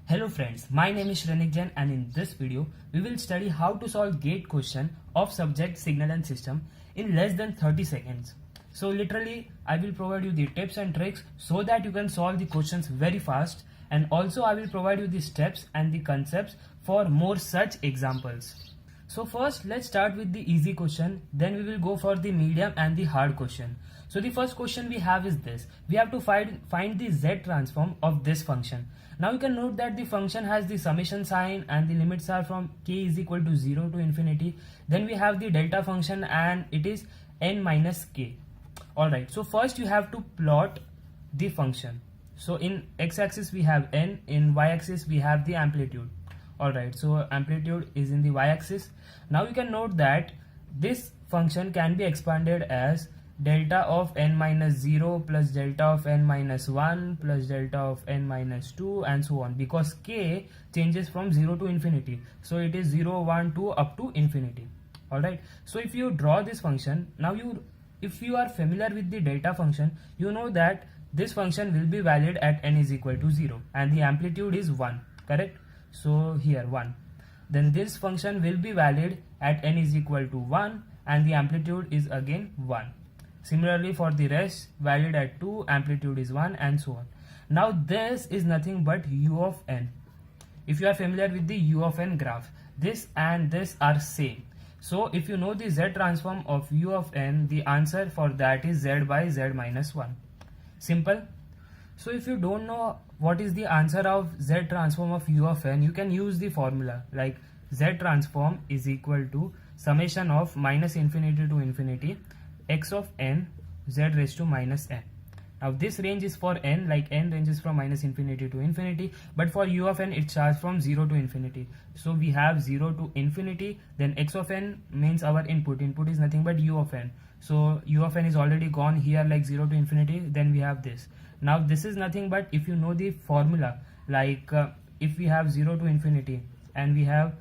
Hello friends, my name is Shrenik Jain and in this video we will study how to solve gate question of subject signal and system in less than 30 seconds. So literally I will provide you the tips and tricks so that you can solve the questions very fast, and also I will provide you the steps and the concepts for more such examples. So first let's start with the easy question, then we will go for the medium and the hard question. So the first question we have is this. We have to find the z transform of this function. Now you can note that the function has the summation sign and the limits are from k is equal to 0 to infinity. Then we have the delta function and it is n minus k. Alright, so first you have to plot the function. So in x-axis we have n, in y-axis we have the amplitude. Alright, so amplitude is in the y-axis. Now you can note that this function can be expanded as delta of n minus 0 plus delta of n minus 1 plus delta of n minus 2 and so on, because k changes from 0 to infinity. So it is 0, 1, 2 up to infinity. Alright, so if you draw this function, now if you are familiar with the delta function, you know that this function will be valid at n is equal to 0 and the amplitude is 1, correct? So here 1. Then this function will be valid at n is equal to 1 and the amplitude is again 1. Similarly for the rest, valid at 2, amplitude is 1 and so on. Now this is nothing but u of n. If you are familiar with the u of n graph, this and this are same. So if you know the z transform of u of n, the answer for that is z by z minus 1. Simple. So if you don't know what is the answer of z transform of u of n, you can use the formula like z transform is equal to summation of minus infinity to infinity x of n z raised to minus n. Now this range is for n, like n ranges from minus infinity to infinity, but for u of n it starts from 0 to infinity. So we have 0 to infinity, then x of n means our input is nothing but u of n. So u of n is already gone here, like 0 to infinity, then we have this. Now this is nothing but, if you know the formula, like if we have 0 to infinity and we have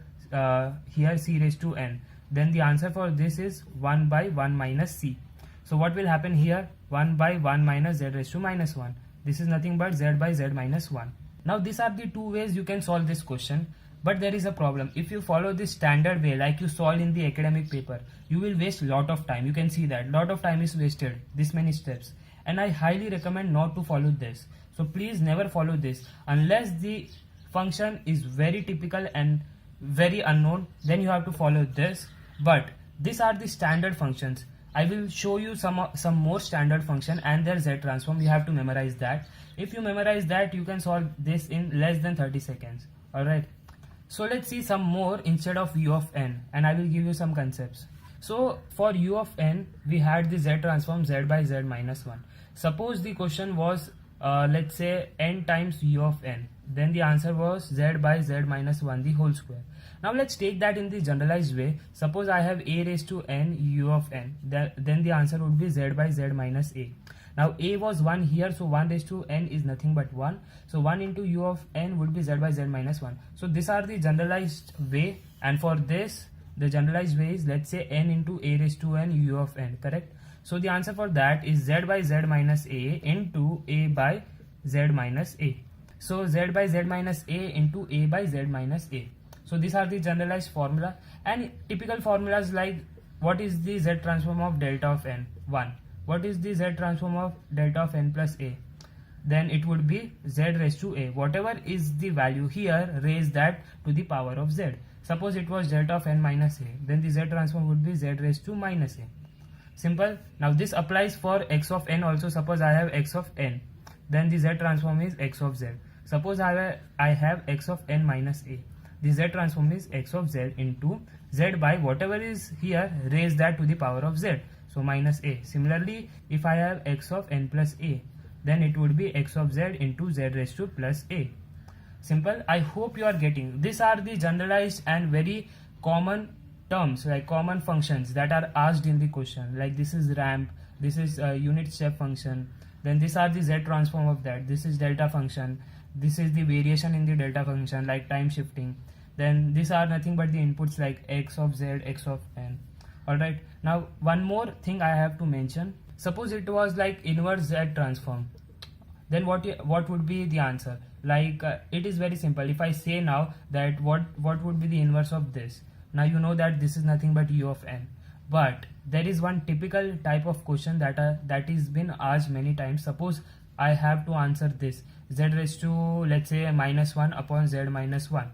here c raised to n, then the answer for this is 1 by 1 minus c. So what will happen here? 1 by 1 minus z raised to minus 1. This is nothing but z by z minus 1. Now these are the two ways you can solve this question. But there is a problem. If you follow this standard way like you solve in the academic paper, you will waste lot of time. You can see that lot of time is wasted, this many steps. And I highly recommend not to follow this. So please never follow this unless the function is very typical and very unknown, then you have to follow this. But these are the standard functions. I will show you some more standard function and their z transform. You have to memorize that. If you memorize that, you can solve this in less than 30 seconds. Alright. So let's see some more instead of u of n, and I will give you some concepts. So for u of n, we had the z transform z by z minus 1. Suppose the question was let's say n times u of n, then the answer was z by z minus 1 the whole square. Now let's take that in the generalized way. Suppose I have a raised to n u of n, then the answer would be z by z minus a. Now a was 1 here, so 1 raised to n is nothing but 1. So 1 into u of n would be z by z minus 1. So these are the generalized way, and for this the generalized way is, let's say, n into a raised to n u of n, correct? So the answer for that is z by z minus a into a by z minus a. So z by z minus a into a by z minus a. So these are the generalized formula, and typical formulas like what is the z transform of delta of n? 1. What is the z transform of delta of n plus a? Then it would be z raised to a. Whatever is the value here, raise that to the power of z. Suppose it was delta of n minus a, then the z transform would be z raised to minus a. Simple. Now this applies for x of n also. Suppose I have x of n, then the z transform is x of z. Suppose I have x of n minus a, the z transform is x of z into z by whatever is here, raise that to the power of z, so minus a. Similarly, if I have x of n plus a, then it would be x of z into z raised to plus a. Simple. I hope you are getting. These are the generalized and very common terms, like common functions that are asked in the question. Like this is ramp, this is a unit step function, then these are the z transform of that, this is delta function, this is the variation in the delta function like time shifting. Then these are nothing but the inputs like x of z, x of n. Alright, now one more thing I have to mention. Suppose it was like inverse z transform, then what would be the answer? like it is very simple. If I say now that what would be the inverse of this, now you know that this is nothing but u of n. But there is one typical type of question that is been asked many times. Suppose I have to answer this z raised to, let's say, -1 upon z minus 1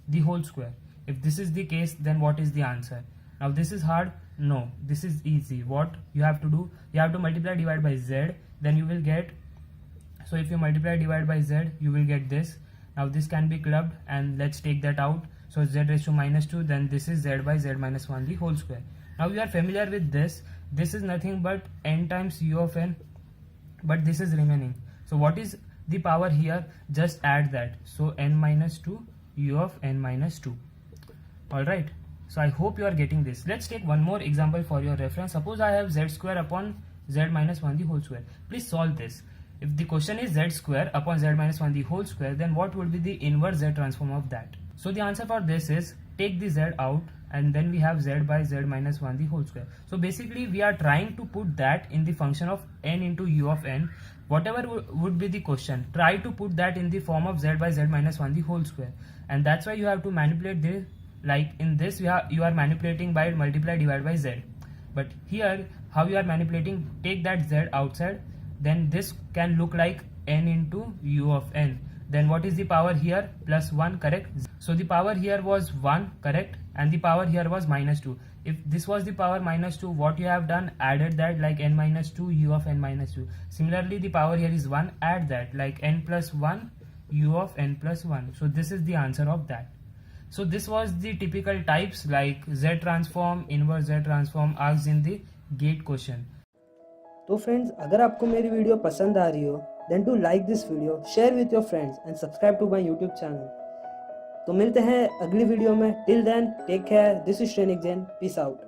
the whole square. If this is the case, then what is the answer? Now this is hard? No, this is easy. What you have to do, you have to multiply divide by z, then you will get, so if you multiply divide by z, you will get this. Now this can be clubbed and let's take that out. So z raised to -2, then this is z by z minus 1 the whole square. Now you are familiar with this. This is nothing but n times u of n, but this is remaining. So what is the power here? Just add that. So n minus 2 u of n minus 2. Alright. So I hope you are getting this. Let's take one more example for your reference. Suppose I have z square upon z minus 1 the whole square. Please solve this. If the question is z square upon z minus 1 the whole square, then what would be the inverse z transform of that? So the answer for this is, take the z out and then we have z by z minus 1 the whole square. So basically we are trying to put that in the function of n into u of n. Whatever would be the question, try to put that in the form of z by z minus 1 the whole square. And that's why you have to manipulate this. Like in this you are manipulating by multiply divide by z. But here how you are manipulating, take that z outside, then this can look like n into u of n. Then what is the power here? Plus 1, correct? So the power here was 1, correct? And the power here was -2. If this was the power -2, what you have done, added that like n minus 2 u of n minus 2. Similarly the power here is 1, add that like n plus 1 u of n plus 1. So this is the answer of that. So this was the typical types like Z transform, inverse Z transform asked in the GATE question. तो friends, अगर आपको मेरी video पसंद आ रही हो then do like this video, share with your friends and subscribe to my YouTube channel. तो मिलते हैं अगली वीडियो में। Till then take care, this is Shrenik Jain, peace out.